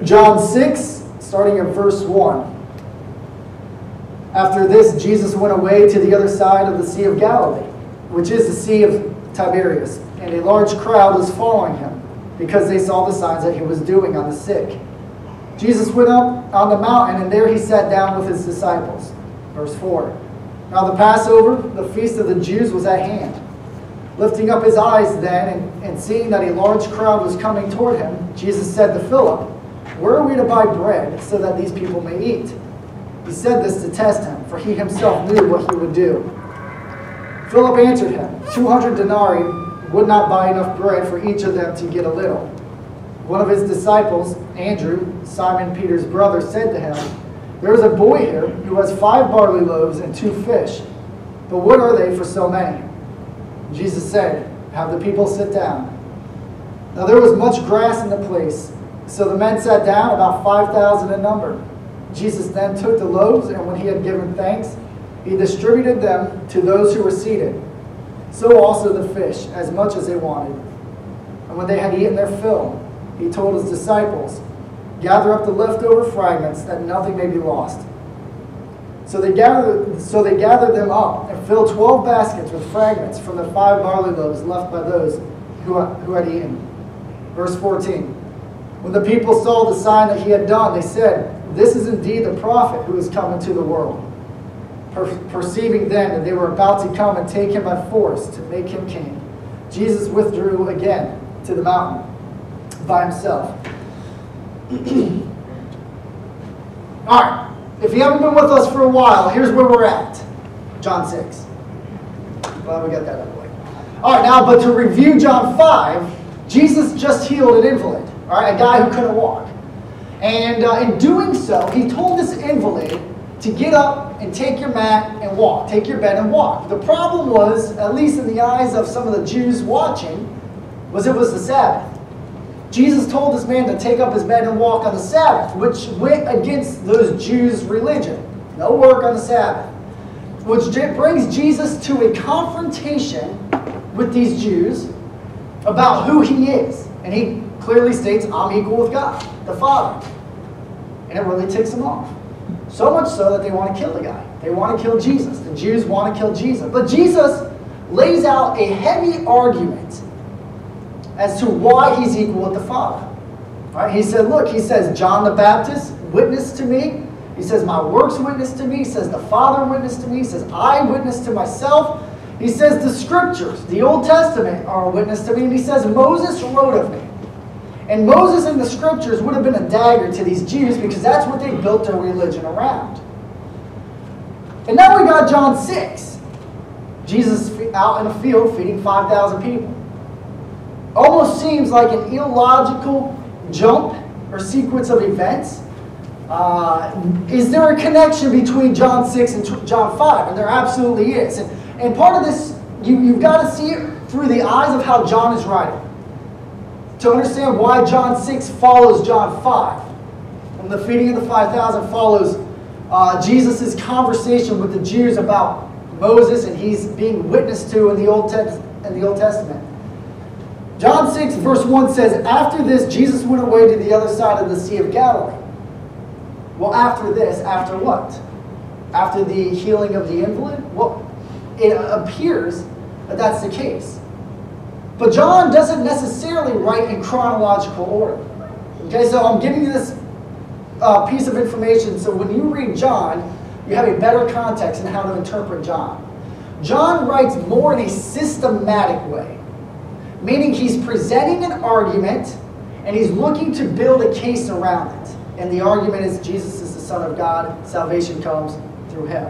John 6, starting at verse 1. After this, Jesus went away to the other side of the Sea of Galilee, which is the Sea of Tiberias, and a large crowd was following him, because they saw the signs that he was doing on the sick. Jesus went up on the mountain, and there he sat down with his disciples. Verse 4. Now the Passover, the feast of the Jews, was at hand. Lifting up his eyes then, and seeing that a large crowd was coming toward him, Jesus said to Philip, "Where are we to buy bread, so that these people may eat?" He said this to test him, for he himself knew what he would do. Philip answered him, 200 denarii would not buy enough bread for each of them to get a little. One of his disciples, Andrew, Simon Peter's brother, said to him, "There is a boy here who has 5 barley loaves and 2 fish. But what are they for so many?" Jesus said, "Have the people sit down." Now there was much grass in the place, so the men sat down, about 5,000 in number. Jesus then took the loaves, and when he had given thanks, he distributed them to those who were seated. So also the fish, as much as they wanted. And when they had eaten their fill, he told his disciples, "Gather up the leftover fragments, that nothing may be lost." So they gathered them up and filled 12 baskets with fragments from the 5 barley loaves left by those who had eaten. Verse 14. When the people saw the sign that he had done, they said, "This is indeed the prophet who has come into the world." Perceiving then that they were about to come and take him by force to make him king, Jesus withdrew again to the mountain by himself. All right. If you haven't been with us for a while, here's where we're at. John 6. Glad we got that out of the way. All right, now, but to review John 5, Jesus just healed an invalid, all right, a guy who couldn't walk. And in doing so, he told this invalid to get up and take your mat and walk, take your bed and walk. The problem was, at least in the eyes of some of the Jews watching, was it was the Sabbath. Jesus told this man to take up his bed and walk on the Sabbath, which went against those Jews' religion. No work on the Sabbath. Which brings Jesus to a confrontation with these Jews about who he is. And he clearly states, "I'm equal with God, the Father." And it really ticks them off. So much so that they want to kill the guy. They want to kill Jesus. The Jews want to kill Jesus. But Jesus lays out a heavy argument as to why he's equal with the Father. All right, he said, look, he says, John the Baptist witnessed to me. He says, my works witness to me. He says, the Father witnessed to me. He says, I witness to myself. He says, the Scriptures, the Old Testament, are a witness to me. And he says, Moses wrote of me. And Moses and the Scriptures would have been a dagger to these Jews because that's what they built their religion around. And now we got John 6. Jesus out in a field feeding 5,000 people. Almost seems like an illogical jump or sequence of events. Is there a connection between John 6 and John 5? And there absolutely is. And part of this, you've got to see it through the eyes of how John is writing, to understand why John 6 follows John 5. And the feeding of the 5,000 follows Jesus' conversation with the Jews about Moses, and he's being witnessed to in the Old Testament. John 6 verse 1 says, after this, Jesus went away to the other side of the Sea of Galilee. Well, after this, after what? After the healing of the invalid? Well, it appears that that's the case. But John doesn't necessarily write in chronological order. Okay, so I'm giving you this piece of information so when you read John, you have a better context in how to interpret John. John writes more in a systematic way, meaning he's presenting an argument and he's looking to build a case around it. And the argument is Jesus is the Son of God, salvation comes through him.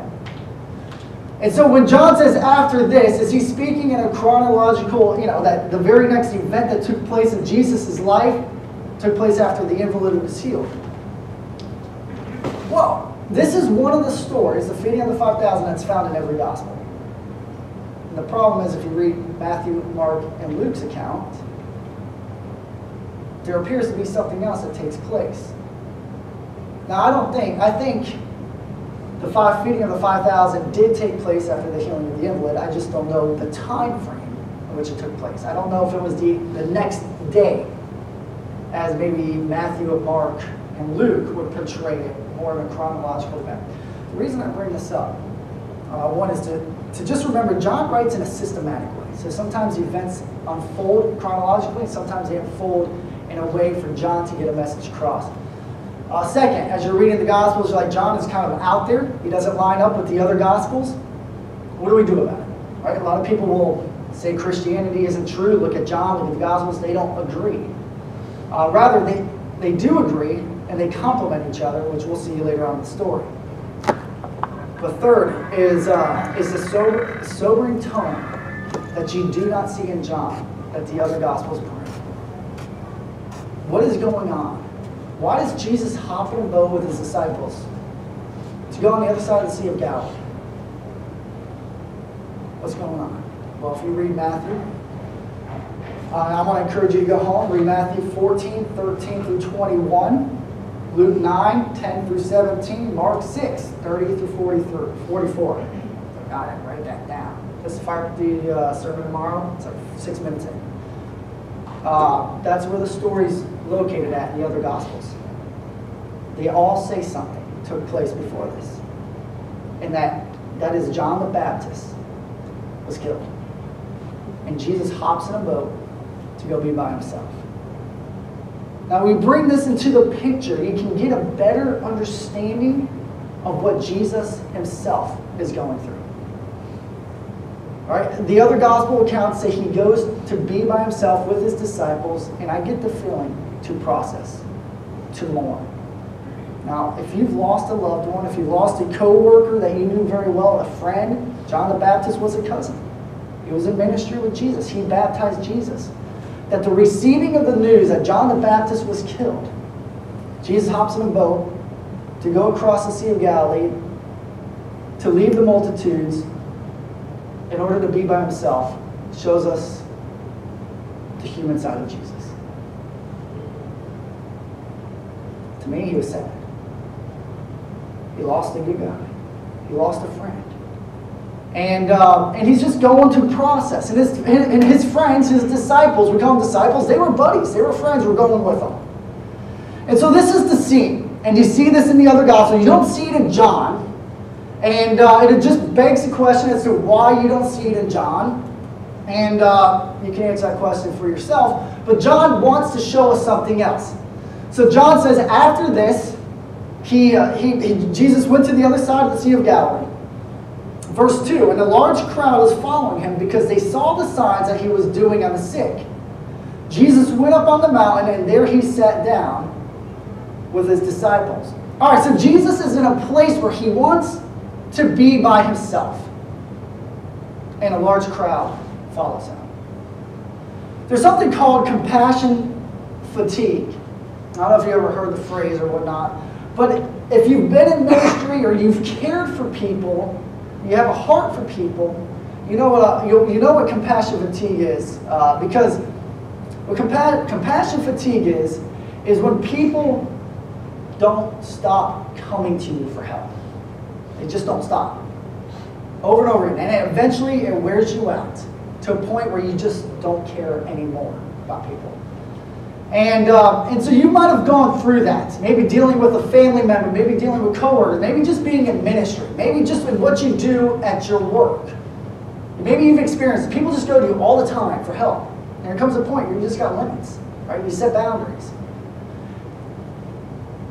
And so when John says after this, is he speaking in a chronological, that the very next event that took place in Jesus' life took place after the invalid was healed? Well, this is one of the stories, the feeding of the 5,000, that's found in every gospel. And the problem is if you read Matthew, Mark, and Luke's account, there appears to be something else that takes place. Now, I think the feeding of the 5,000 did take place after the healing of the invalid. I just don't know the time frame in which it took place. I don't know if it was the next day, as maybe Matthew and Mark and Luke would portray it more in a chronological event. The reason I bring this up, one is to just remember John writes in a systematic way. So sometimes events unfold chronologically, sometimes they unfold in a way for John to get a message across. Second, as you're reading the Gospels, you're like, John is kind of out there. He doesn't line up with the other Gospels. What do we do about it? Right? A lot of people will say Christianity isn't true. Look at John, look at the Gospels. They don't agree. Rather, they do agree, and they complement each other, which we'll see later on in the story. The third is the sobering tone that you do not see in John that the other Gospels bring. What is going on? Why does Jesus hop in a boat with his disciples to go on the other side of the Sea of Galilee? What's going on? Well, if you read Matthew, I want to encourage you to go home, read Matthew 14, 13 through 21, Luke 9, 10 through 17, Mark 6, 30 through 44. Got it, write that down. Just fire up the sermon tomorrow. It's like 6 minutes in. That's where the story's located at in the other Gospels. They all say something took place before this. And that is John the Baptist was killed. And Jesus hops in a boat to go be by himself. Now we bring this into the picture. You can get a better understanding of what Jesus himself is going through. All right? The other gospel accounts say he goes to be by himself with his disciples, and I get the feeling to process, to mourn. Now, if you've lost a loved one, if you've lost a co-worker that you knew very well, a friend, John the Baptist was a cousin. He was in ministry with Jesus. He baptized Jesus. That the receiving of the news that John the Baptist was killed, Jesus hops in a boat to go across the Sea of Galilee, to leave the multitudes in order to be by himself, shows us the human side of Jesus. To me, he was sad. He lost a good guy. He lost a friend. And he's just going to process. And his friends, his disciples, we call them disciples, they were buddies. They were friends who were going with him. And so this is the scene. And you see this in the other gospel. You don't see it in John. And it just begs the question as to why you don't see it in John. And you can answer that question for yourself. But John wants to show us something else. So John says after this, Jesus went to the other side of the Sea of Galilee. Verse 2, and a large crowd was following him because they saw the signs that he was doing on the sick. Jesus went up on the mountain, and there he sat down with his disciples. All right, so Jesus is in a place where he wants to be by himself. And a large crowd follows him. There's something called compassion fatigue. I don't know if you ever heard the phrase or whatnot, but if you've been in ministry or you've cared for people, you have a heart for people, you know what compassion fatigue is. Because what compassion fatigue is when people don't stop coming to you for help. They just don't stop. Over and over again. And eventually it wears you out to a point where you just don't care anymore about people. And so you might have gone through that. Maybe dealing with a family member, maybe dealing with coworkers, maybe just being in ministry, maybe just in what you do at your work. Maybe you've experienced people just go to you all the time for help. And there comes a point where you just got limits, right? You set boundaries.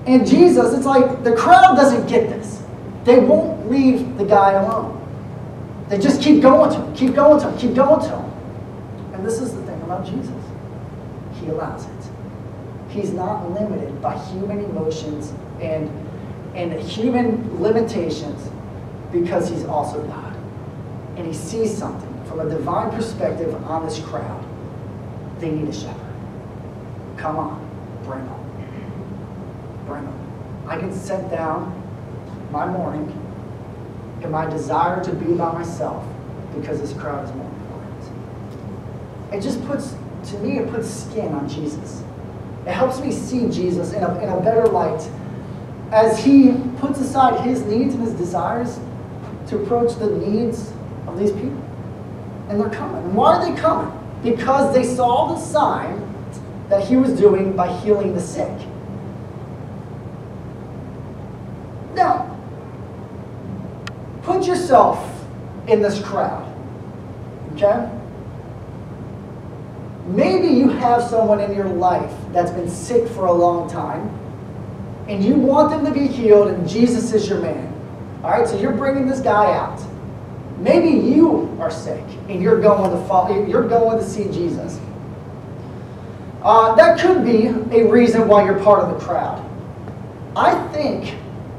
And Jesus, it's like the crowd doesn't get this. They won't leave the guy alone. They just keep going to him, keep going to him, keep going to him. And this is the thing about Jesus. He allows it. He's not limited by human emotions and human limitations because he's also God. And he sees something from a divine perspective on this crowd. They need a shepherd. Come on, bring them. Bring them. I can set down my morning and my desire to be by myself because this crowd is more important. It just puts, to me, it puts skin on Jesus. It helps me see Jesus in a better light as he puts aside his needs and his desires to approach the needs of these people. And they're coming. And why are they coming? Because they saw the sign that he was doing by healing the sick. Put yourself in this crowd, okay? Maybe you have someone in your life that's been sick for a long time, and you want them to be healed, and Jesus is your man. All right, so you're bringing this guy out. Maybe you are sick, and you're going to see Jesus. That could be a reason why you're part of the crowd. I think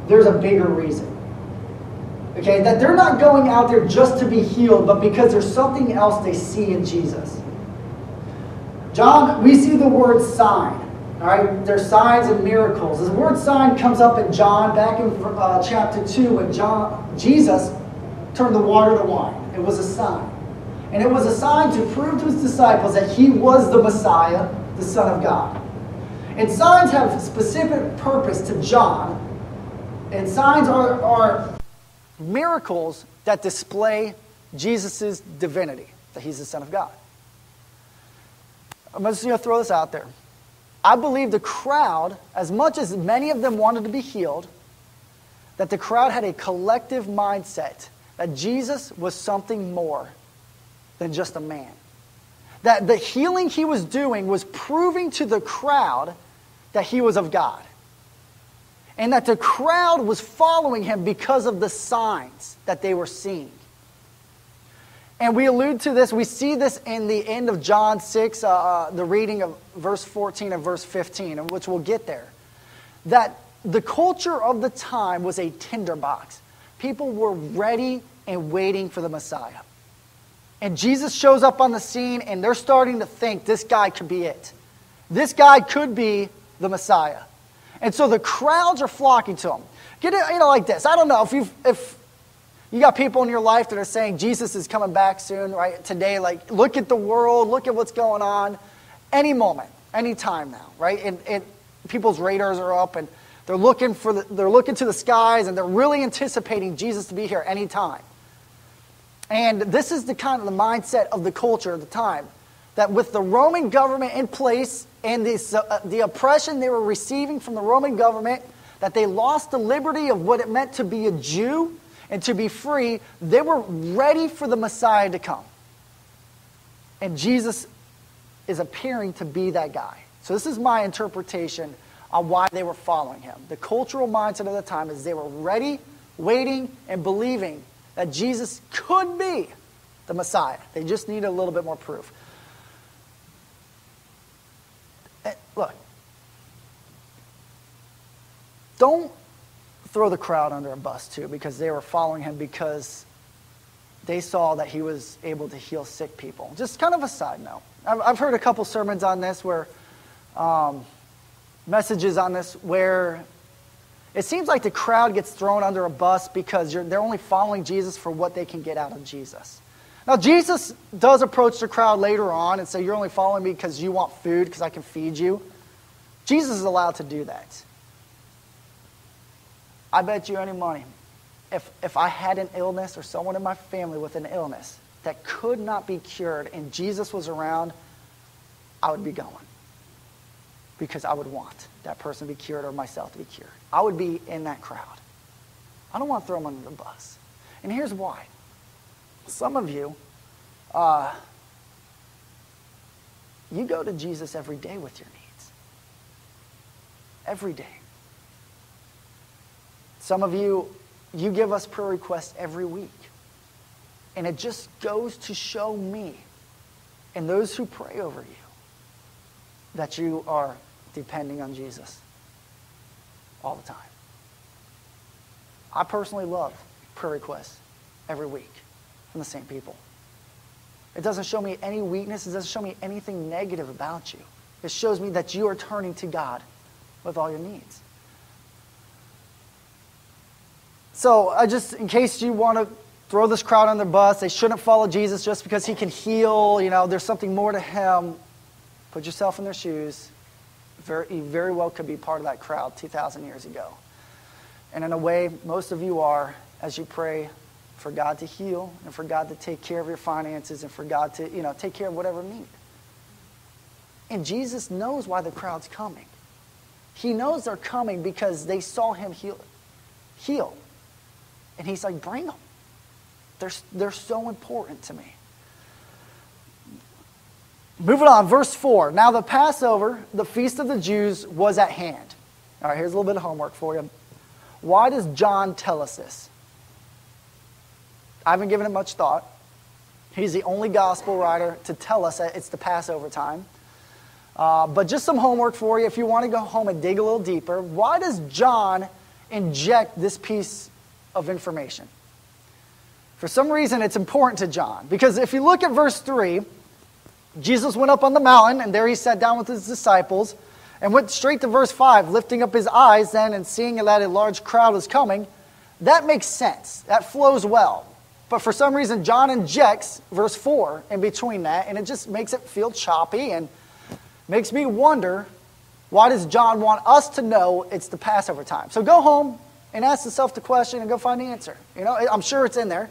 there's a bigger reason. Okay, that they're not going out there just to be healed, but because there's something else they see in Jesus. John, we see the word sign. All right, there's signs and miracles. The word sign comes up in John back in chapter 2 when Jesus turned the water to wine. It was a sign. And it was a sign to prove to his disciples that he was the Messiah, the Son of God. And signs have specific purpose to John. And signs are miracles that display Jesus' divinity, that he's the Son of God. I'm just going to throw this out there. I believe the crowd, as much as many of them wanted to be healed, that the crowd had a collective mindset that Jesus was something more than just a man. That the healing he was doing was proving to the crowd that he was of God. And that the crowd was following him because of the signs that they were seeing. And we allude to this, we see this in the end of John 6, the reading of verse 14 and verse 15, in which we'll get there. That the culture of the time was a tinderbox. People were ready and waiting for the Messiah. And Jesus shows up on the scene, and they're starting to think this guy could be it. This guy could be the Messiah. And so the crowds are flocking to him. Get it, like this. I don't know if you got people in your life that are saying Jesus is coming back soon, right? Today, like, look at the world, look at what's going on. Any moment, any time now, right? And people's radars are up, and they're looking to the skies, and they're really anticipating Jesus to be here any time. And this is the kind of the mindset of the culture at the time, that with the Roman government in place and the oppression they were receiving from the Roman government, that they lost the liberty of what it meant to be a Jew and to be free. They were ready for the Messiah to come. And Jesus is appearing to be that guy. So this is my interpretation on why they were following him. The cultural mindset of the time is they were ready, waiting, and believing that Jesus could be the Messiah. They just needed a little bit more proof. Look, don't throw the crowd under a bus too, because they were following him because they saw that he was able to heal sick people. Just kind of a side note. I've heard a couple sermons on this where, messages on this where it seems like the crowd gets thrown under a bus because they're only following Jesus for what they can get out of Jesus. Now, Jesus does approach the crowd later on and say, you're only following me because you want food, because I can feed you. Jesus is allowed to do that. I bet you any money, if I had an illness or someone in my family with an illness that could not be cured and Jesus was around, I would be going. Because I would want that person to be cured or myself to be cured. I would be in that crowd. I don't want to throw them under the bus. And here's why. Some of you, you go to Jesus every day with your needs. Every day. Some of you, you give us prayer requests every week. And it just goes to show me and those who pray over you that you are depending on Jesus all the time. I personally love prayer requests every week from the same people. It doesn't show me any weakness. It doesn't show me anything negative about you. It shows me that you are turning to God with all your needs. So in case you want to throw this crowd on the bus, they shouldn't follow Jesus just because he can heal, there's something more to him. Put yourself in their shoes. You very well could be part of that crowd 2,000 years ago. And in a way, most of you are, as you pray for God to heal and for God to take care of your finances and for God to, take care of whatever need. And Jesus knows why the crowd's coming. He knows they're coming because they saw him heal. And he's like, bring them. They're so important to me. Moving on, verse 4. Now the Passover, the feast of the Jews, was at hand. All right, here's a little bit of homework for you. Why does John tell us this? I haven't given it much thought. He's the only gospel writer to tell us that it's the Passover time. But just some homework for you if you want to go home and dig a little deeper. Why does John inject this piece of information? For some reason, it's important to John. Because if you look at verse 3, Jesus went up on the mountain, and there he sat down with his disciples, and went straight to verse 5, lifting up his eyes then and seeing that a large crowd was coming. That makes sense. That flows well. But for some reason, John injects verse 4 in between that, and it just makes it feel choppy and makes me wonder, why does John want us to know it's the Passover time? So go home and ask yourself the question and go find the answer. You know, I'm sure it's in there.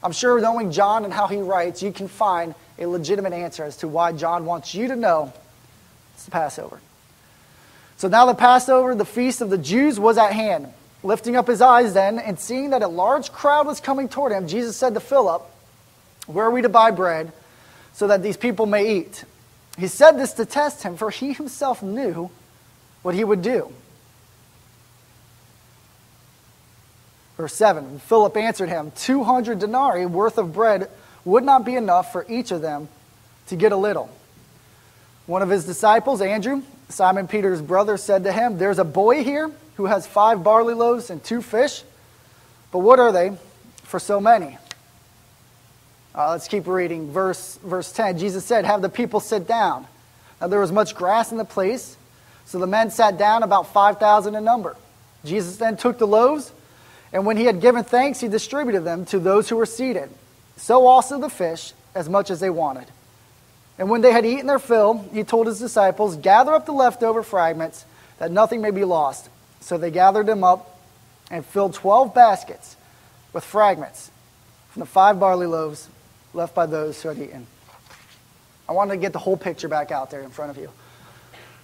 I'm sure knowing John and how he writes, you can find a legitimate answer as to why John wants you to know it's the Passover. So now the Passover, the feast of the Jews, was at hand. Lifting up his eyes then, and seeing that a large crowd was coming toward him, Jesus said to Philip, "Where are we to buy bread so that these people may eat?" He said this to test him, for he himself knew what he would do. Verse 7, Philip answered him, 200 denarii worth of bread would not be enough for each of them to get a little. One of his disciples, Andrew, Simon Peter's brother, said to him, "There's a boy here who has 5 barley loaves and 2 fish, but what are they for so many?" Let's keep reading. Verse 10, Jesus said, "Have the people sit down." Now there was much grass in the place, so the men sat down, about 5,000 in number. Jesus then took the loaves, and when he had given thanks, he distributed them to those who were seated. So also the fish, as much as they wanted. And when they had eaten their fill, he told his disciples, "Gather up the leftover fragments, that nothing may be lost." So they gathered them up and filled 12 baskets with fragments from the 5 barley loaves left by those who had eaten. I wanted to get the whole picture back out there in front of you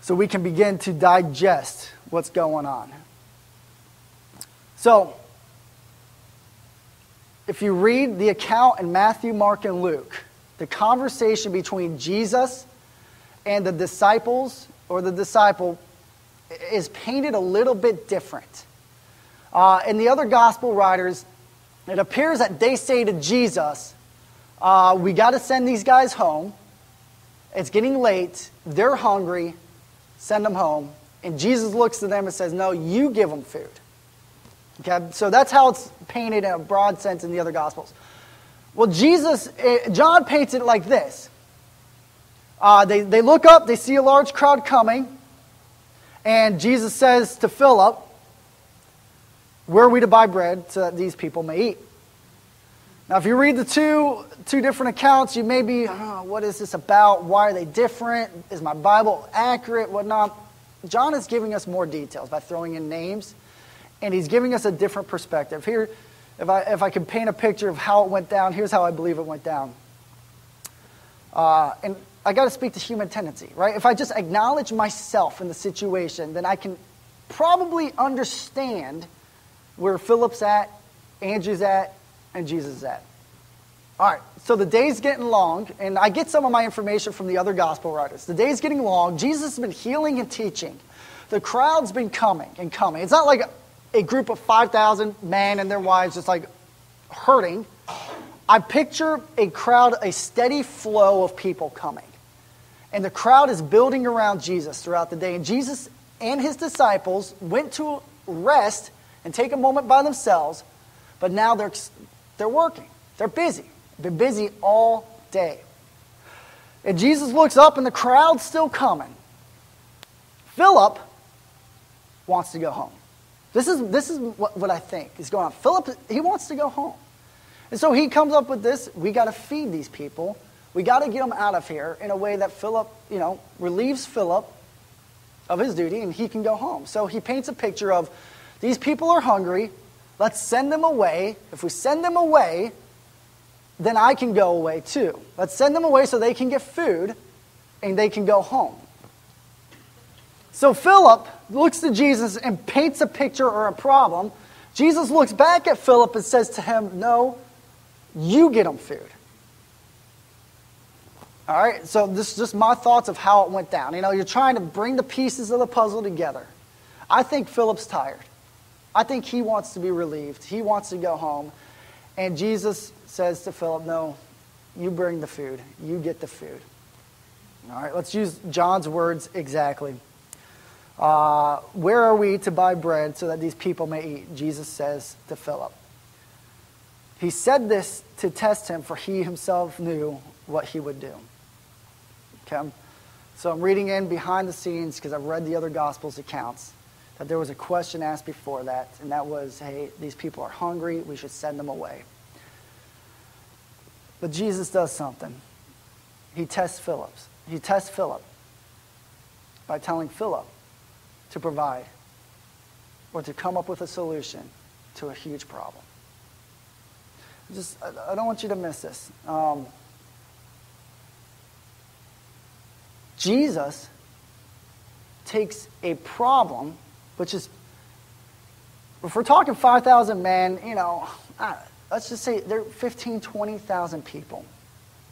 so we can begin to digest what's going on. So, if you read the account in Matthew, Mark, and Luke, the conversation between Jesus and the disciples, or the disciple, is painted a little bit different. In the other gospel writers, it appears that they say to Jesus, "We got to send these guys home. It's getting late. They're hungry. Send them home." And Jesus looks to them and says, "No, you give them food." Okay, so that's how it's painted in a broad sense in the other Gospels. Well, John paints it like this. They look up, they see a large crowd coming, and Jesus says to Philip, "Where are we to buy bread so that these people may eat?" Now, if you read the two different accounts, you may be, what is this about? Why are they different? Is my Bible accurate? Whatnot. John is giving us more details by throwing in names, and he's giving us a different perspective. Here, if I can paint a picture of how it went down, here's how I believe it went down. And I got to speak to human tendency, right? If I just acknowledge myself in the situation, then I can probably understand where Philip's at, Andrew's at, and Jesus is at. All right, so the day's getting long, and I get some of my information from the other gospel writers. The day's getting long. Jesus has been healing and teaching. The crowd's been coming and coming. It's not like a group of 5,000 men and their wives just like hurting. I picture a crowd, a steady flow of people coming. And the crowd is building around Jesus throughout the day. And Jesus and his disciples went to rest and take a moment by themselves, but now they're working. They're busy. They've been busy all day. And Jesus looks up and the crowd's still coming. Philip wants to go home. This is what I think is going on. Philip, he wants to go home. And so he comes up with this, we got to feed these people. We got to get them out of here in a way that Philip, relieves Philip of his duty and he can go home. So he paints a picture of these people are hungry. Let's send them away. If we send them away, then I can go away too. Let's send them away so they can get food and they can go home. So Philip looks to Jesus and paints a picture or a problem. Jesus looks back at Philip and says to him, "No, You get them food. All right, so this is just my thoughts of how it went down. You're trying to bring the pieces of the puzzle together. I think Philip's tired. I think he wants to be relieved. He wants to go home. And Jesus says to Philip, no, you bring the food. You get the food. All right, let's use John's words exactly. Where are we to buy bread so that these people may eat? Jesus says to Philip. He said this to test him, for he himself knew what he would do. Okay? So I'm reading in behind the scenes, because I've read the other Gospels accounts, that there was a question asked before that, and that was, hey, these people are hungry, we should send them away. But Jesus does something. He tests Philip. He tests Philip by telling Philip to provide or to come up with a solution to a huge problem. I don't want you to miss this. Jesus takes a problem, which is, if we're talking 5,000 men, let's just say there are 15,000, 20,000 people.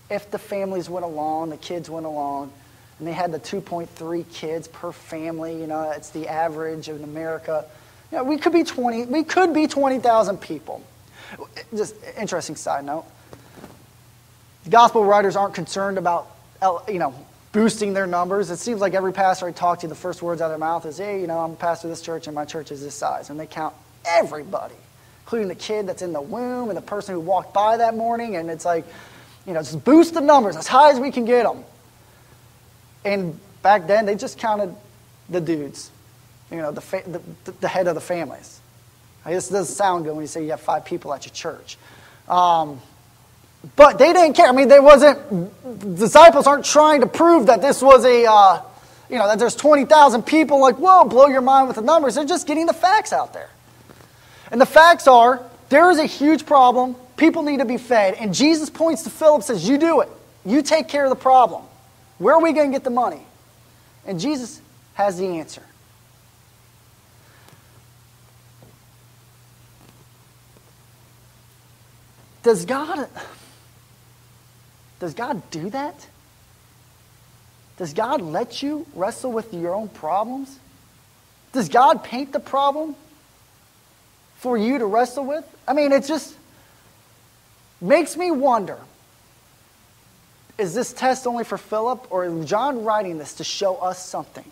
If the families went along, the kids went along, and they had the 2.3 kids per family, it's the average in America. We could be 20,000 people. Just interesting side note. The gospel writers aren't concerned about, boosting their numbers. It seems like every pastor I talk to, the first words out of their mouth is, hey, I'm a pastor of this church and my church is this size. And they count everybody, including the kid that's in the womb and the person who walked by that morning. And it's like, just boost the numbers as high as we can get them. And back then, they just counted the dudes, the head of the families. I guess it doesn't sound good when you say you have 5 people at your church. But they didn't care. Disciples aren't trying to prove that this was that there's 20,000 people, like, whoa, blow your mind with the numbers. They're just getting the facts out there. And the facts are, there is a huge problem. People need to be fed. And Jesus points to Philip and says, you do it. You take care of the problem. Where are we going to get the money? And Jesus has the answer. Does God do that? Does God let you wrestle with your own problems? Does God paint the problem for you to wrestle with? It just makes me wonder, is this test only for Philip, or is John writing this to show us something?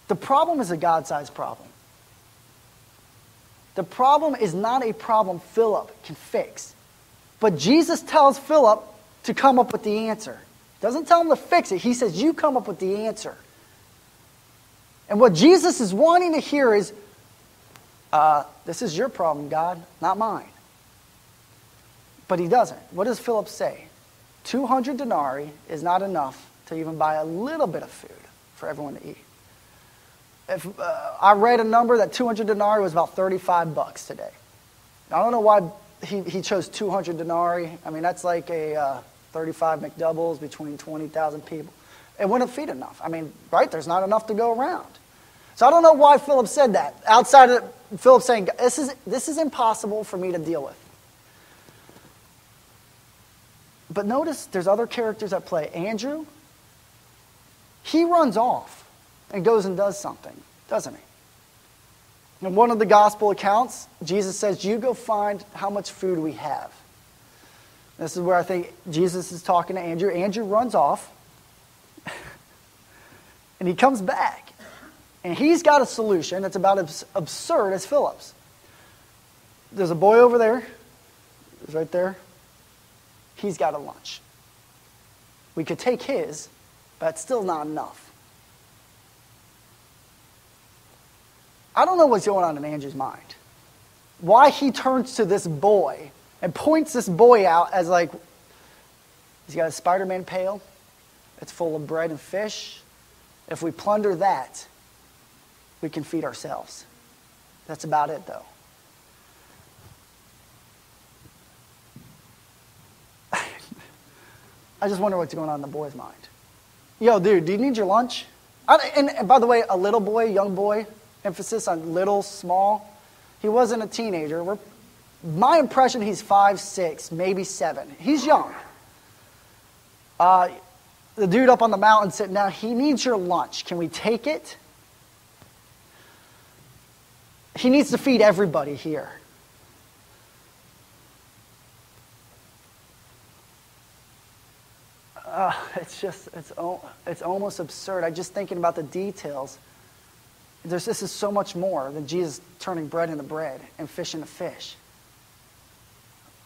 The problem is a God-sized problem. The problem is not a problem Philip can fix. But Jesus tells Philip to come up with the answer. He doesn't tell him to fix it. He says, you come up with the answer. And what Jesus is wanting to hear is, this is your problem, God, not mine. But he doesn't. What does Philip say? 200 denarii is not enough to even buy a little bit of food for everyone to eat. I read a number that 200 denarii was about $35 today. I don't know why he chose 200 denarii. That's like a 35 McDoubles between 20,000 people. It wouldn't feed enough. Right? There's not enough to go around. So I don't know why Philip said that. Outside of Philip saying, this is impossible for me to deal with. But notice there's other characters at play. Andrew, he runs off and goes and does something, doesn't he? In one of the gospel accounts, Jesus says, you go find how much food we have. This is where I think Jesus is talking to Andrew. Andrew runs off, and he comes back. And he's got a solution that's about as absurd as Philip's. There's a boy over there. He's right there. He's got a lunch. We could take his, but it's still not enough. I don't know what's going on in Andrew's mind. Why he turns to this boy and points this boy out as like, he's got a Spider-Man pail. It's full of bread and fish. If we plunder that, we can feed ourselves. That's about it, though. I just wonder what's going on in the boy's mind. Yo, dude, do you need your lunch? And by the way, a little boy, young boy, emphasis on little, small. He wasn't a teenager. My impression, he's 5, 6, maybe 7. He's young. The dude up on the mountain said, now he needs your lunch. Can we take it? He needs to feed everybody here. It's almost absurd. I'm just thinking about the details. This is so much more than Jesus turning bread into bread and fish into fish.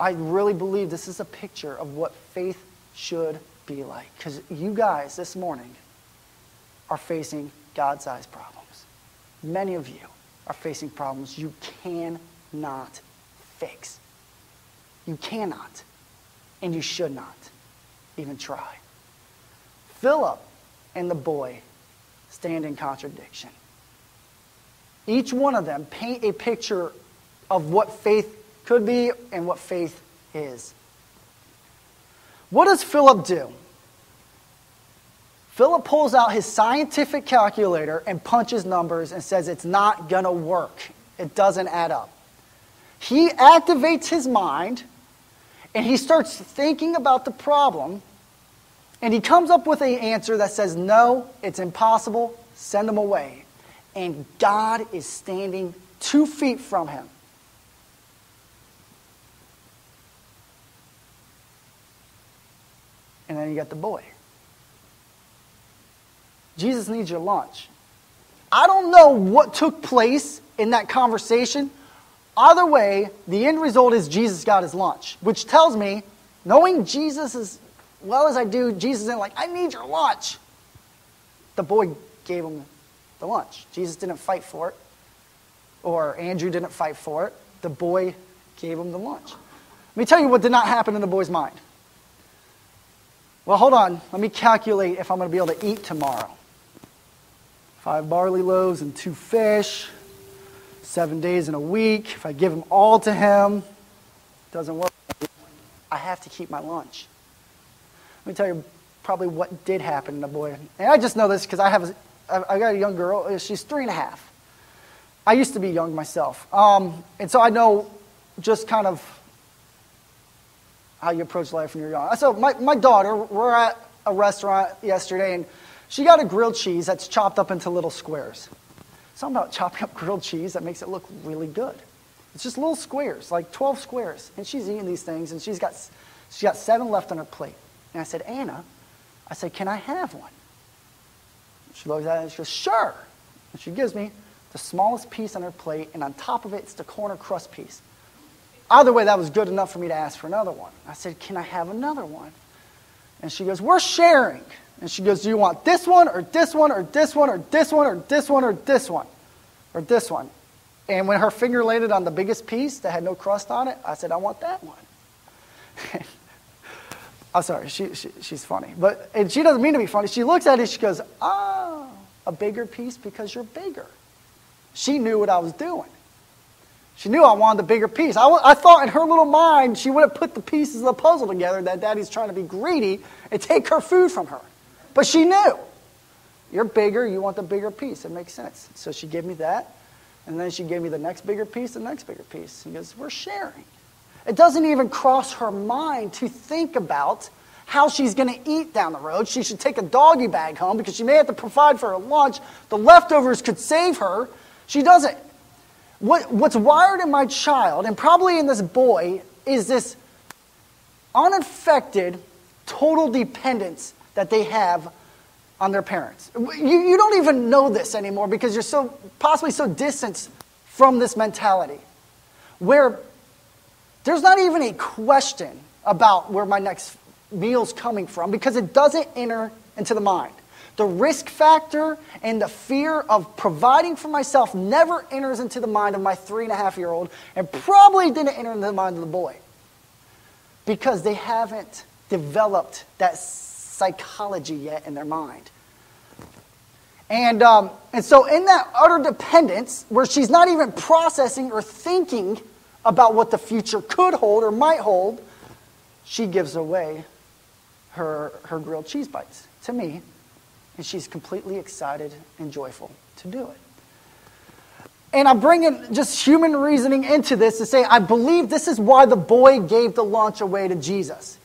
I really believe this is a picture of what faith should be like. Because you guys this morning are facing God-sized problems. Many of you are facing problems you cannot fix. You cannot, and you should not even try. Philip and the boy stand in contradiction. Each one of them paint a picture of what faith could be and what faith is. What does Philip do? Philip pulls out his scientific calculator and punches numbers and says it's not going to work. It doesn't add up. He activates his mind and he starts thinking about the problem, and he comes up with an answer that says, no, it's impossible, send them away. And God is standing 2 feet from him. And then you got the boy. Jesus needs your lunch. I don't know what took place in that conversation. Either way, the end result is Jesus got his lunch, which tells me, knowing Jesus as well as I do, Jesus isn't like, I need your lunch. The boy gave him the lunch. Jesus didn't fight for it, or Andrew didn't fight for it. The boy gave him the lunch. Let me tell you what did not happen in the boy's mind. Well, hold on. Let me calculate if I'm going to be able to eat tomorrow. 5 barley loaves and 2 fish, 7 days in a week. If I give them all to him, it doesn't work. I have to keep my lunch. Let me tell you probably what did happen in the boy. And I just know this because I got a young girl. She's 3.5. I used to be young myself. And so I know just kind of how you approach life when you're young. So my daughter, we're at a restaurant yesterday, and she got a grilled cheese that's chopped up into little squares. Something about chopping up grilled cheese that makes it look really good. It's just little squares, like 12 squares. And she's eating these things, and she's got 7 left on her plate. And I said, Anna, I said, can I have one? She looks at it and she goes, sure. And she gives me the smallest piece on her plate, and on top of it, it's the corner crust piece. Either way, that was good enough for me to ask for another one. I said, can I have another one? And she goes, we're sharing. And she goes, do you want this one, or this one, or this one, or this one, or this one, or this one, or this one? And when her finger landed on the biggest piece that had no crust on it, I said, I want that one. I'm sorry, she's funny. And she doesn't mean to be funny. She looks at it, she goes, oh, a bigger piece because you're bigger. She knew what I was doing. She knew I wanted the bigger piece. I thought in her little mind she would have put the pieces of the puzzle together that Daddy's trying to be greedy and take her food from her. But she knew. You're bigger, you want the bigger piece. It makes sense. So she gave me that, and then she gave me the next bigger piece, the next bigger piece. She goes, we're sharing. It doesn't even cross her mind to think about how she's going to eat down the road. She should take a doggy bag home because she may have to provide for her lunch. The leftovers could save her. She doesn't. What's wired in my child, and probably in this boy, is this unaffected total dependence that they have on their parents. You don't even know this anymore because you're possibly so distant from this mentality where there's not even a question about where my next meal's coming from because it doesn't enter into the mind. The risk factor and the fear of providing for myself never enters into the mind of my 3.5-year-old, and probably didn't enter into the mind of the boy because they haven't developed that psychology yet in their mind. And so in that utter dependence, where she's not even processing or thinking about what the future could hold or might hold, she gives away her grilled cheese bites to me. And she's completely excited and joyful to do it. And I'm bringing just human reasoning into this to say, I believe this is why the boy gave the lunch away to Jesus.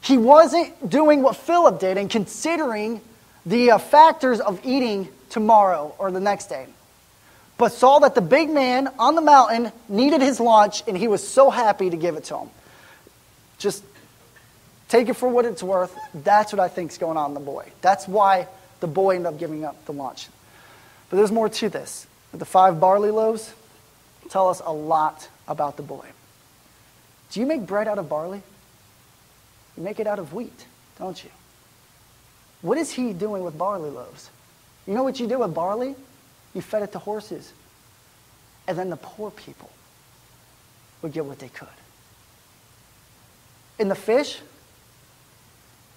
He wasn't doing what Philip did and considering the factors of eating tomorrow or the next day, but saw that the big man on the mountain needed his lunch, and he was so happy to give it to him. Just take it for what it's worth. That's what I think is going on in the boy. That's why the boy ended up giving up the lunch. But there's more to this. The 5 barley loaves tell us a lot about the boy. Do you make bread out of barley? You make it out of wheat, don't you? What is he doing with barley loaves? You know what you do with barley? You fed it to horses. And then the poor people would get what they could. In the fish,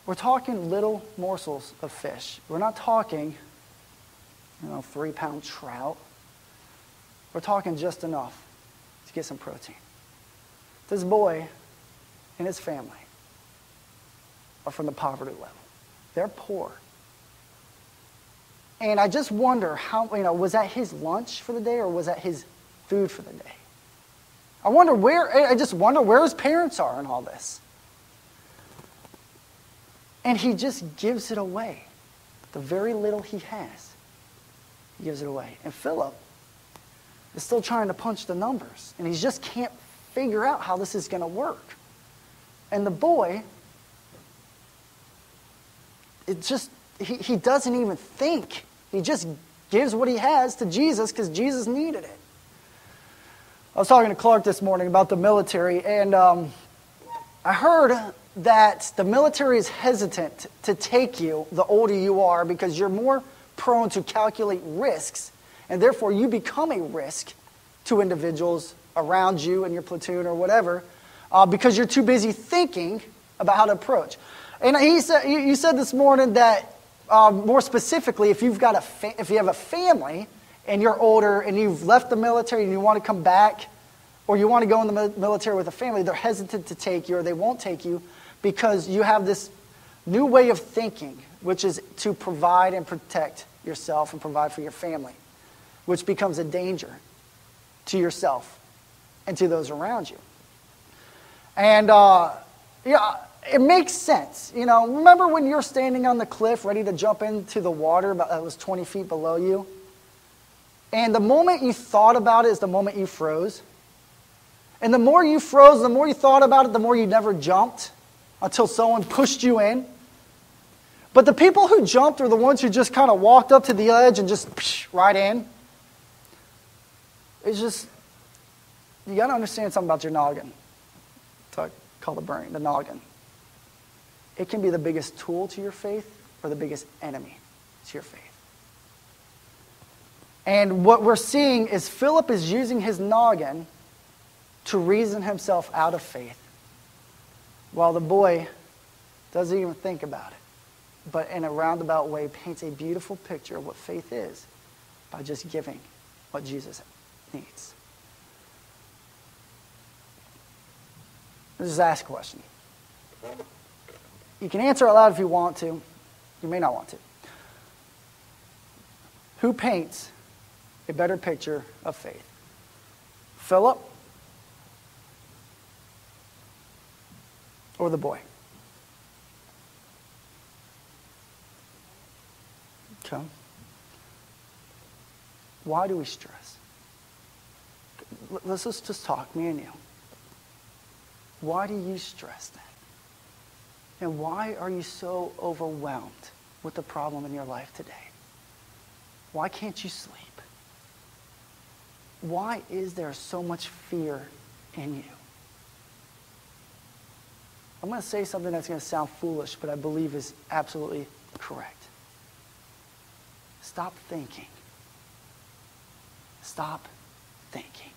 we're talking little morsels of fish. We're not talking, 3-pound trout. We're talking just enough to get some protein. This boy and his family are from the poverty level. They're poor. And I just wonder how, was that his lunch for the day or was that his food for the day? I just wonder where his parents are in all this. And he just gives it away. The very little he has, he gives it away. And Philip is still trying to punch the numbers. And he just can't figure out how this is going to work. And the boy, he doesn't even think. He just gives what he has to Jesus because Jesus needed it. I was talking to Clark this morning about the military, and I heard that the military is hesitant to take you the older you are because you're more prone to calculate risks, and therefore you become a risk to individuals around you in your platoon or whatever because you're too busy thinking about how to approach. And you said this morning that more specifically, if you have a family and you're older and you've left the military and you want to come back, or you want to go in the military with a family, they're hesitant to take you or they won't take you because you have this new way of thinking, which is to provide and protect yourself and provide for your family, which becomes a danger to yourself and to those around you. And it makes sense. Remember when you're standing on the cliff ready to jump into the water that was 20 feet below you? And the moment you thought about it is the moment you froze. And the more you froze, the more you thought about it, the more you never jumped until someone pushed you in. But the people who jumped are the ones who just kind of walked up to the edge and just right in. It's just, you got to understand something about your noggin. I call the brain, the noggin. It can be the biggest tool to your faith or the biggest enemy to your faith. And what we're seeing is Philip is using his noggin to reason himself out of faith, while the boy doesn't even think about it, but in a roundabout way paints a beautiful picture of what faith is by just giving what Jesus needs. Let's just ask a question. You can answer out loud if you want to. You may not want to. Who paints a better picture of faith? Philip or the boy? Okay. Why do we stress? Let's just talk, me and you. Why do you stress that? And why are you so overwhelmed with the problem in your life today? Why can't you sleep? Why is there so much fear in you? I'm going to say something that's going to sound foolish, but I believe is absolutely correct. Stop thinking. Stop thinking.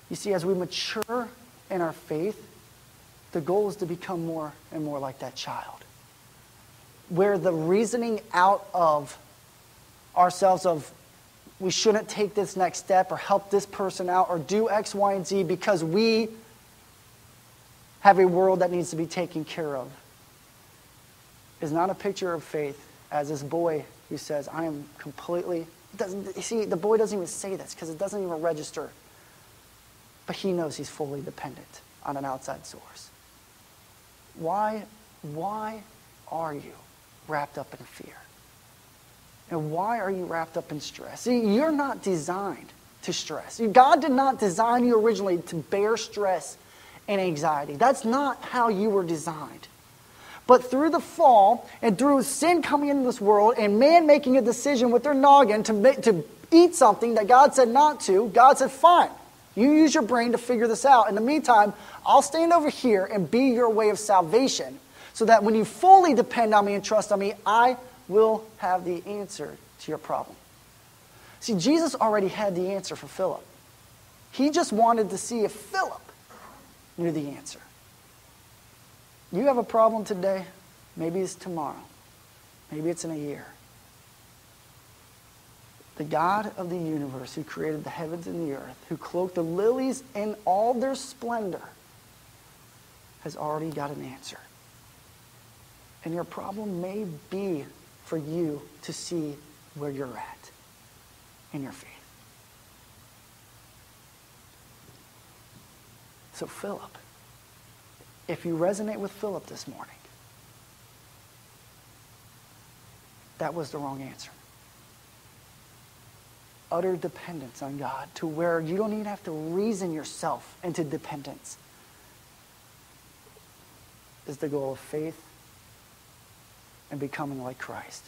You see, as we mature in our faith, the goal is to become more and more like that child, where the reasoning out of ourselves of we shouldn't take this next step or help this person out or do X, Y, and Z because we have a world that needs to be taken care of is not a picture of faith, as this boy who says, I am completely You see, the boy doesn't even say this because it doesn't even register. But he knows he's fully dependent on an outside source. Why are you wrapped up in fear? And why are you wrapped up in stress? See, you're not designed to stress. God did not design you originally to bear stress and anxiety. That's not how you were designed. But through the fall and through sin coming into this world and man making a decision with their noggin to eat something that God said not to, God said, fine, you use your brain to figure this out. In the meantime, I'll stand over here and be your way of salvation so that when you fully depend on me and trust on me, I will have the answer to your problem. See, Jesus already had the answer for Philip. He just wanted to see if Philip knew the answer. You have a problem today. Maybe it's tomorrow. Maybe it's in a year. The God of the universe who created the heavens and the earth, who cloaked the lilies in all their splendor, has already got an answer. And your problem may be for you to see where you're at in your faith. So Philip, if you resonate with Philip this morning, that was the wrong answer. Utter dependence on God to where you don't even have to reason yourself into dependence is the goal of faith and becoming like Christ.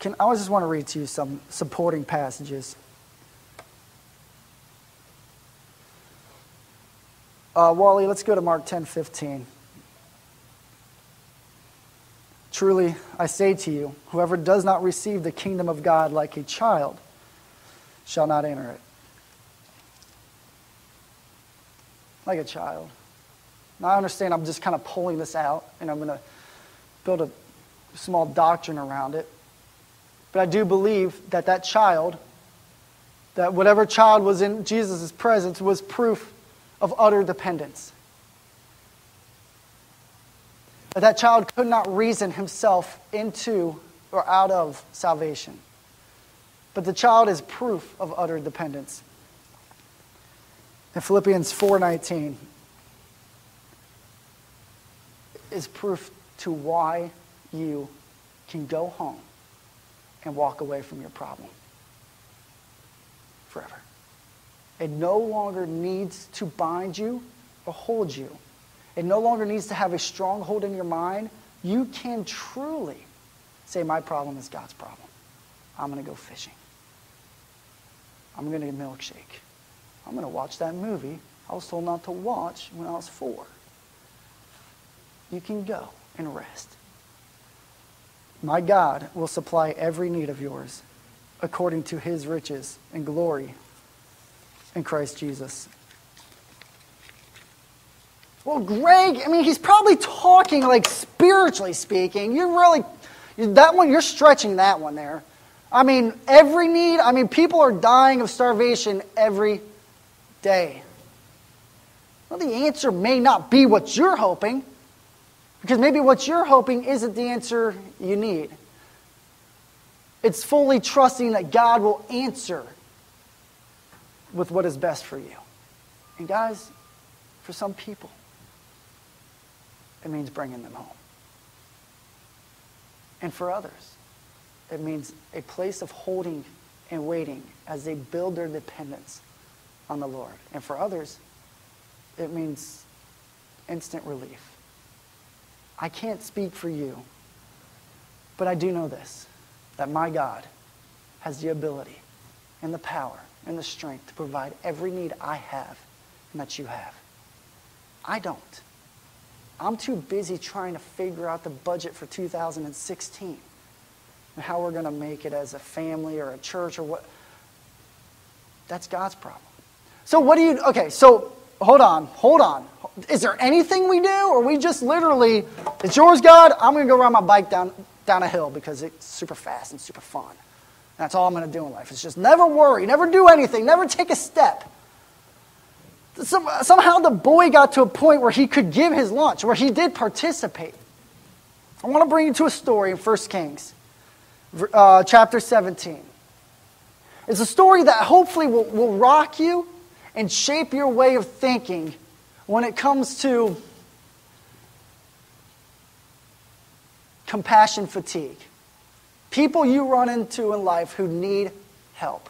I just want to read to you some supporting passages. Wally, let's go to Mark 10:15. Truly, I say to you, whoever does not receive the kingdom of God like a child shall not enter it. Like a child. Now, I understand I'm just kind of pulling this out, and I'm going to build a small doctrine around it. But I do believe that that child, that whatever child was in Jesus' presence, was proof of utter dependence. That child could not reason himself into or out of salvation. But the child is proof of utter dependence. In Philippians 4:19 is proof to why you can go home and walk away from your problem forever. It no longer needs to bind you or hold you. It no longer needs to have a stronghold in your mind. You can truly say, my problem is God's problem. I'm going to go fishing. I'm going to get a milkshake. I'm going to watch that movie I was told not to watch when I was 4. You can go and rest. My God will supply every need of yours according to his riches and glory in Christ Jesus. Well, Greg, I mean, he's probably talking like spiritually speaking. You're stretching that one there. I mean, every need, people are dying of starvation every day. Well, the answer may not be what you're hoping, because maybe what you're hoping isn't the answer you need. It's fully trusting that God will answer with what is best for you. And guys, for some people, it means bringing them home. And for others, it means a place of holding and waiting as they build their dependence on the Lord. And for others, it means instant relief. I can't speak for you, but I do know this, that my God has the ability and the power and the strength to provide every need I have and that you have. I don't. I'm too busy trying to figure out the budget for 2016 and how we're going to make it as a family or a church or what. That's God's problem. So hold on. Is there anything we do, or we just literally, it's yours, God, I'm going to go ride my bike down a hill because it's super fast and super fun. That's all I'm going to do in life. It's just never worry, never do anything, never take a step. Somehow the boy got to a point where he could give his lunch, where he did participate. I want to bring you to a story in 1 Kings. chapter 17. It's a story that hopefully will rock you and shape your way of thinking when it comes to compassion fatigue. People you run into in life who need help.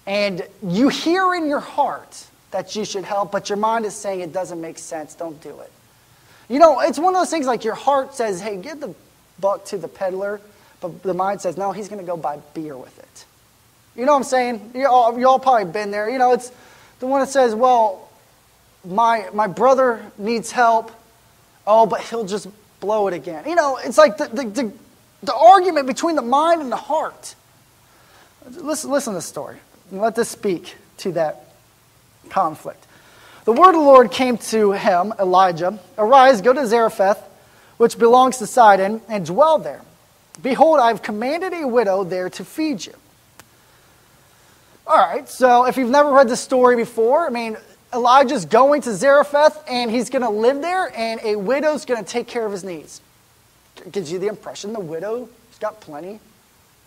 And you hear in your heart that you should help, but your mind is saying it doesn't make sense, don't do it. You know, it's one of those things like your heart says, hey, give the buck to the peddler, but the mind says, no, he's going to go buy beer with it. You know what I'm saying? You all probably been there. You know, it's the one that says, well, my brother needs help, oh, but he'll just blow it again. You know, it's like the argument between the mind and the heart. Listen to this story. And let this speak to that conflict. The word of the Lord came to him, Elijah, arise, go to Zarephath, which belongs to Sidon, and dwell there. Behold, I have commanded a widow there to feed you. All right, so if you've never read this story before, I mean, Elijah's going to Zarephath, and he's going to live there, and a widow's going to take care of his needs. It gives you the impression the widow's got plenty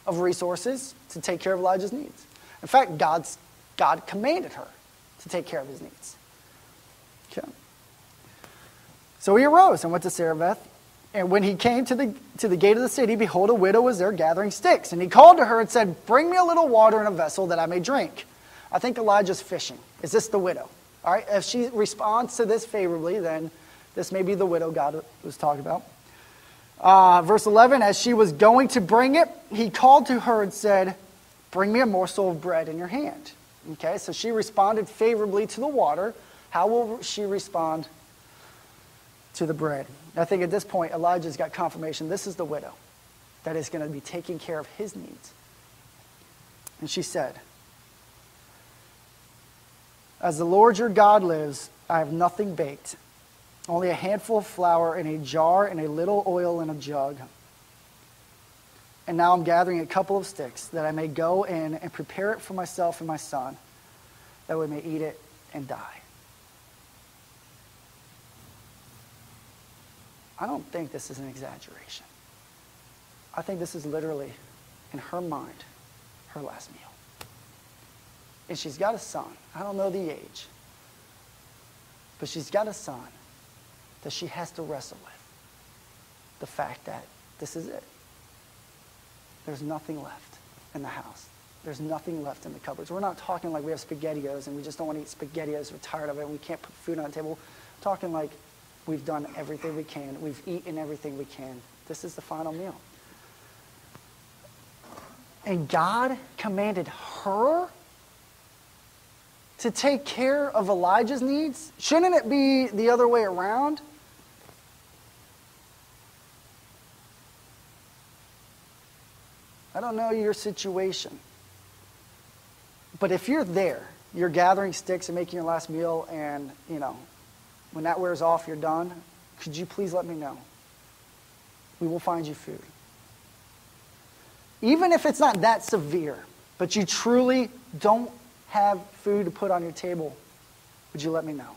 of resources to take care of Elijah's needs. In fact, God commanded her to take care of his needs. Okay. So he arose and went to Zarephath, and when he came to the gate of the city, behold, a widow was there gathering sticks. And he called to her and said, bring me a little water in a vessel that I may drink. I think Elijah's fishing. Is this the widow? All right, if she responds to this favorably, then this may be the widow God was talking about. Verse 11, as she was going to bring it, he called to her and said, bring me a morsel of bread in your hand. Okay, so she responded favorably to the water. How will she respond to the bread? I think at this point, Elijah's got confirmation this is the widow that is going to be taking care of his needs. And she said, as the Lord your God lives, I have nothing baked, only a handful of flour in a jar and a little oil in a jug. And now I'm gathering a couple of sticks that I may go in and prepare it for myself and my son, that we may eat it and die. I don't think this is an exaggeration. I think this is literally, in her mind, her last meal. And she's got a son. I don't know the age. But she's got a son that she has to wrestle with. The fact that this is it. There's nothing left in the house. There's nothing left in the cupboards. We're not talking like we have SpaghettiOs and we just don't want to eat SpaghettiOs. We're tired of it and we can't put food on the table. We're talking like we've done everything we can. We've eaten everything we can. This is the final meal. And God commanded her to take care of Elijah's needs? Shouldn't it be the other way around? I don't know your situation. But if you're there, you're gathering sticks and making your last meal, and, you know, when that wears off, you're done, could you please let me know? We will find you food. Even if it's not that severe, but you truly don't have food to put on your table, would you let me know?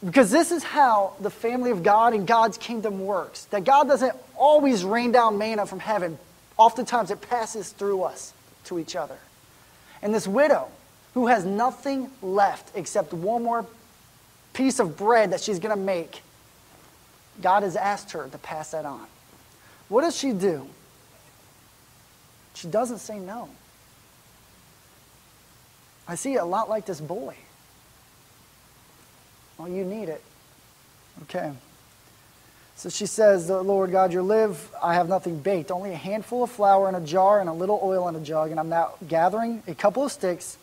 Because this is how the family of God and God's kingdom works. That God doesn't always rain down manna from heaven. Oftentimes it passes through us to each other. And this widow, who has nothing left except one more piece of bread that she's going to make, God has asked her to pass that on. What does she do? She doesn't say no. I see it a lot like this boy. Well, you need it. Okay. So she says, the Lord God, you live, I have nothing baked, only a handful of flour in a jar and a little oil in a jug, and I'm now gathering a couple of sticks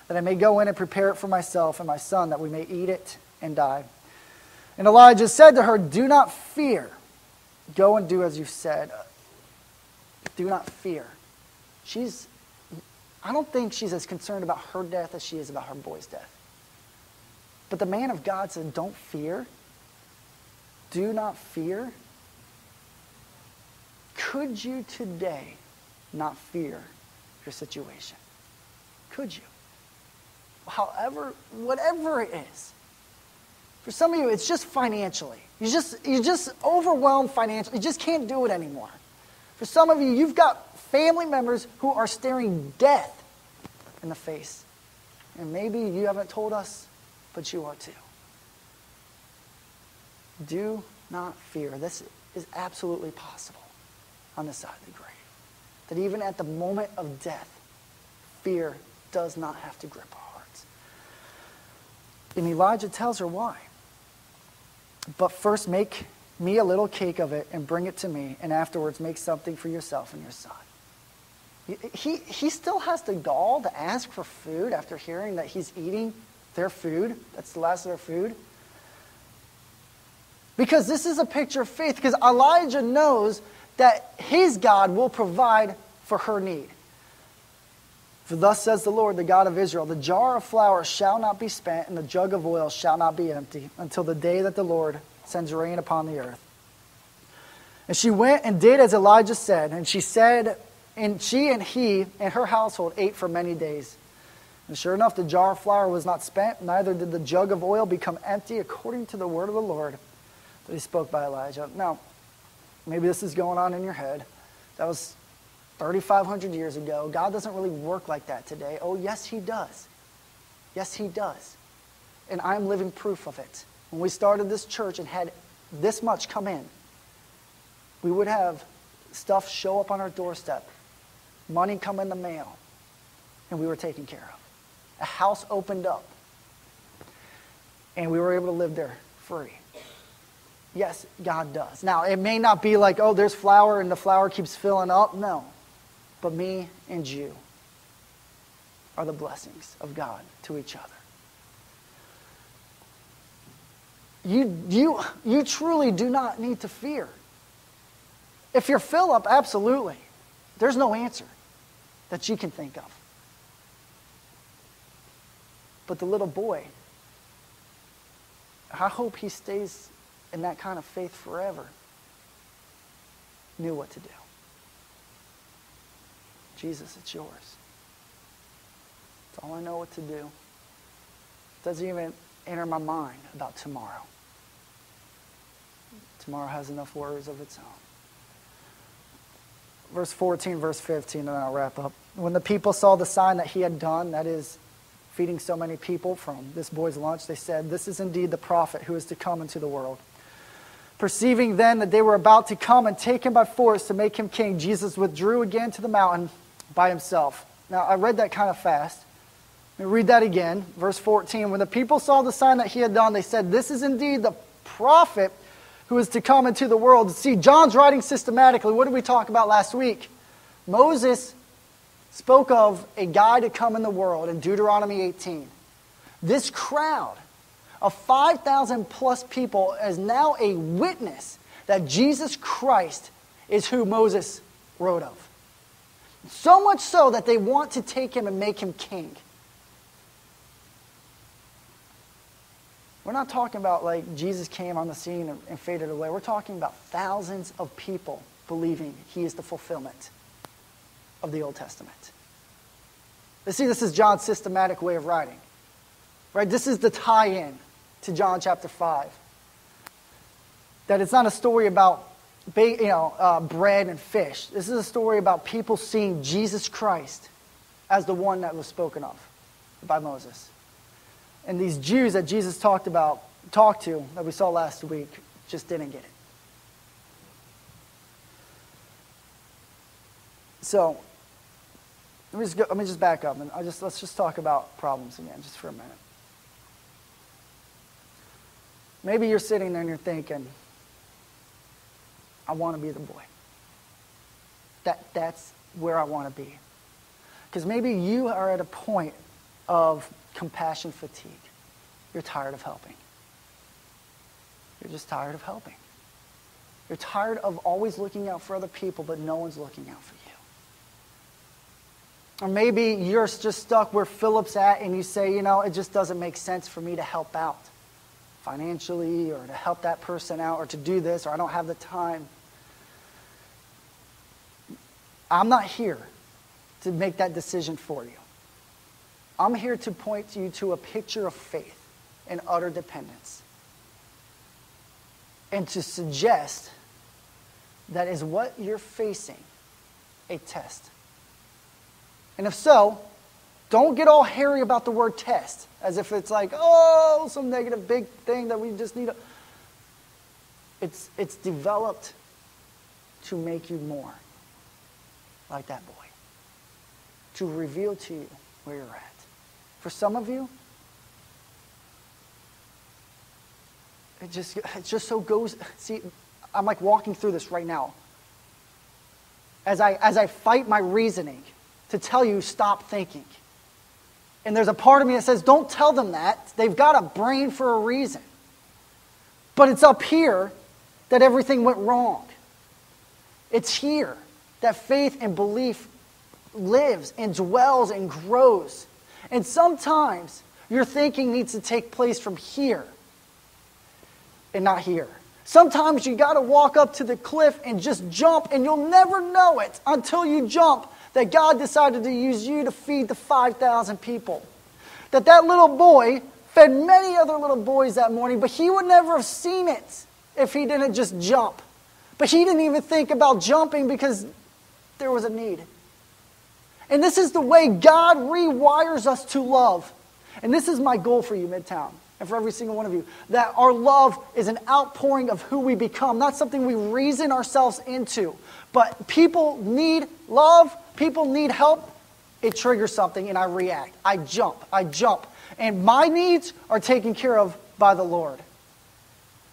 that I may go in and prepare it for myself and my son, that we may eat it and die. And Elijah said to her, do not fear. Go and do as you said. Do not fear. I don't think she's as concerned about her death as she is about her boy's death. But the man of God said, don't fear. Do not fear. Could you today not fear your situation? Could you? However, whatever it is, For some of you, it's just financially. You're just overwhelmed financially. You just can't do it anymore. For some of you, you've got family members who are staring death in the face. And maybe you haven't told us, but you are too. Do not fear. This is absolutely possible on this side of the grave. That even at the moment of death, fear does not have to grip our hearts. And Elijah tells her why. But first make me a little cake of it and bring it to me, and afterwards make something for yourself and your son. He still has the gall to ask for food after hearing that he's eating their food. That's the last of their food. Because this is a picture of faith. Because Elijah knows that his God will provide for her need. For thus says the Lord, the God of Israel, the jar of flour shall not be spent, and the jug of oil shall not be empty, until the day that the Lord sends rain upon the earth. And she went and did as Elijah said, and she and he and her household ate for many days. And sure enough, the jar of flour was not spent, neither did the jug of oil become empty, according to the word of the Lord that he spoke by Elijah. Now, maybe this is going on in your head. That was 3,500 years ago. God doesn't really work like that today. Oh, yes, he does. Yes, he does. And I'm living proof of it. When we started this church and had this much come in, we would have stuff show up on our doorstep, money come in the mail, and we were taken care of. A house opened up, and we were able to live there free. Yes, God does. Now, it may not be like, oh, there's flour and the flour keeps filling up. No. But me and you are the blessings of God to each other. You truly do not need to fear. If you're Philip, absolutely. There's no answer that you can think of. But the little boy, I hope he stays in that kind of faith forever, knew what to do. Jesus, it's yours. That's all I know what to do. It doesn't even enter my mind about tomorrow. Tomorrow has enough worries of its own. Verse 14, verse 15, and I'll wrap up. When the people saw the sign that he had done, that is, feeding so many people from this boy's lunch, they said, this is indeed the prophet who is to come into the world. Perceiving then that they were about to come and take him by force to make him king, Jesus withdrew again to the mountain by himself. Now, I read that kind of fast. Let me read that again. Verse 14, when the people saw the sign that he had done, they said, this is indeed the prophet who is to come into the world. See, John's writing systematically. What did we talk about last week? Moses spoke of a guy to come in the world in Deuteronomy 18. This crowd of 5,000 plus people is now a witness that Jesus Christ is who Moses wrote of. So much so that they want to take him and make him king. We're not talking about like Jesus came on the scene and faded away. We're talking about thousands of people believing he is the fulfillment of the Old Testament. You see, this is John's systematic way of writing. Right? This is the tie-in to John chapter 5. That it's not a story about bread and fish. This is a story about people seeing Jesus Christ as the one that was spoken of by Moses. And these Jews that Jesus talked to, that we saw last week, just didn't get it. So, let me just back up and let's just talk about problems again, just for a minute. Maybe you're sitting there and you're thinking, I want to be the boy. That's where I want to be. Because maybe you are at a point of compassion fatigue. You're tired of helping. You're just tired of helping. You're tired of always looking out for other people, but no one's looking out for you. Or maybe you're just stuck where Philip's at and you say, it just doesn't make sense for me to help out financially or to help that person out or to do this, or I don't have the time. I'm not here to make that decision for you. I'm here to point you to a picture of faith and utter dependence. and to suggest that is what you're facing a test? And if so, don't get all hairy about the word test, as if it's like, oh, some negative big thing that we just need to... It's developed to make you more like that boy, to reveal to you where you're at. For some of you, it just so goes... See, I'm like walking through this right now. As I fight my reasoning to tell you, stop thinking. And there's a part of me that says, don't tell them that. They've got a brain for a reason. But it's up here that everything went wrong. It's here that faith and belief lives and dwells and grows. And sometimes your thinking needs to take place from here and not here. Sometimes you got to walk up to the cliff and just jump, and you'll never know it until you jump that God decided to use you to feed the 5,000 people. That little boy fed many other little boys that morning, but he would never have seen it if he didn't just jump. But he didn't even think about jumping because there was a need. And this is the way God rewires us to love. And this is my goal for you, Midtown, and for every single one of you, that our love is an outpouring of who we become, not something we reason ourselves into. But people need love, people need help. It triggers something and I react. I jump. And my needs are taken care of by the Lord.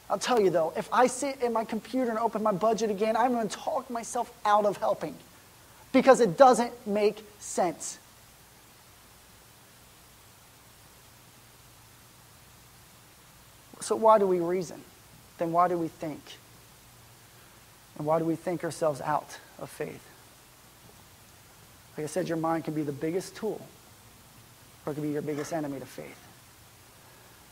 I'll tell you though, if I sit in my computer and open my budget again, I'm going to talk myself out of helping because it doesn't make sense. So why do we reason? Then why do we think? And why do we think ourselves out of faith? Like I said, your mind can be the biggest tool, or it can be your biggest enemy to faith.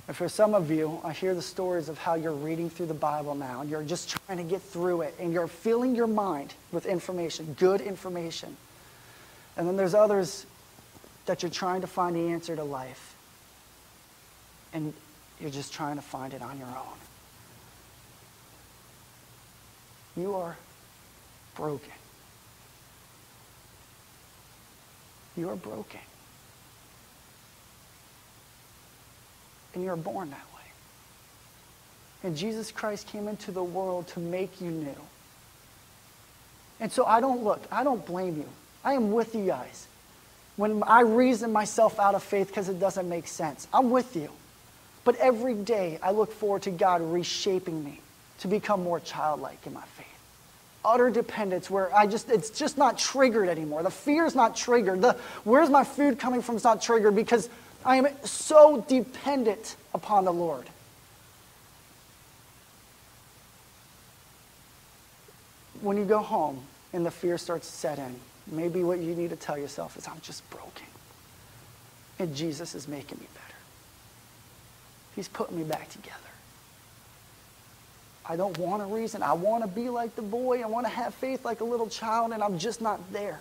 And for some of you, I hear the stories of how you're reading through the Bible now, and you're just trying to get through it, and you're filling your mind with information, good information. And then there's others that you're trying to find the answer to life, and you're just trying to find it on your own. You are broken. You are broken. And you are born that way. And Jesus Christ came into the world to make you new. And so I don't blame you. I am with you guys. When I reason myself out of faith because it doesn't make sense, I'm with you. But every day I look forward to God reshaping me to become more childlike in my faith. Utter dependence where it's just not triggered anymore. The fear is not triggered. Where's my food coming from is not triggered because I am so dependent upon the Lord. When you go home and the fear starts to set in, maybe what you need to tell yourself is, I'm just broken. And Jesus is making me better. He's putting me back together. I don't want to reason. I want to be like the boy. I want to have faith like a little child, and I'm just not there.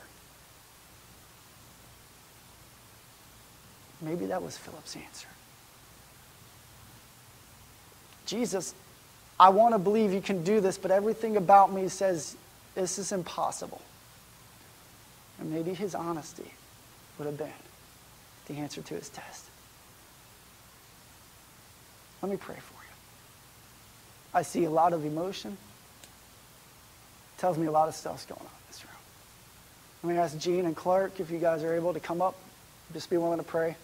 Maybe that was Philip's answer. Jesus, I want to believe you can do this, but everything about me says this is impossible. And maybe his honesty would have been the answer to his test. Let me pray for you. I see a lot of emotion. Tells me a lot of stuff's going on in this room. Let me ask Gene and Clark if you guys are able to come up. Just be willing to pray.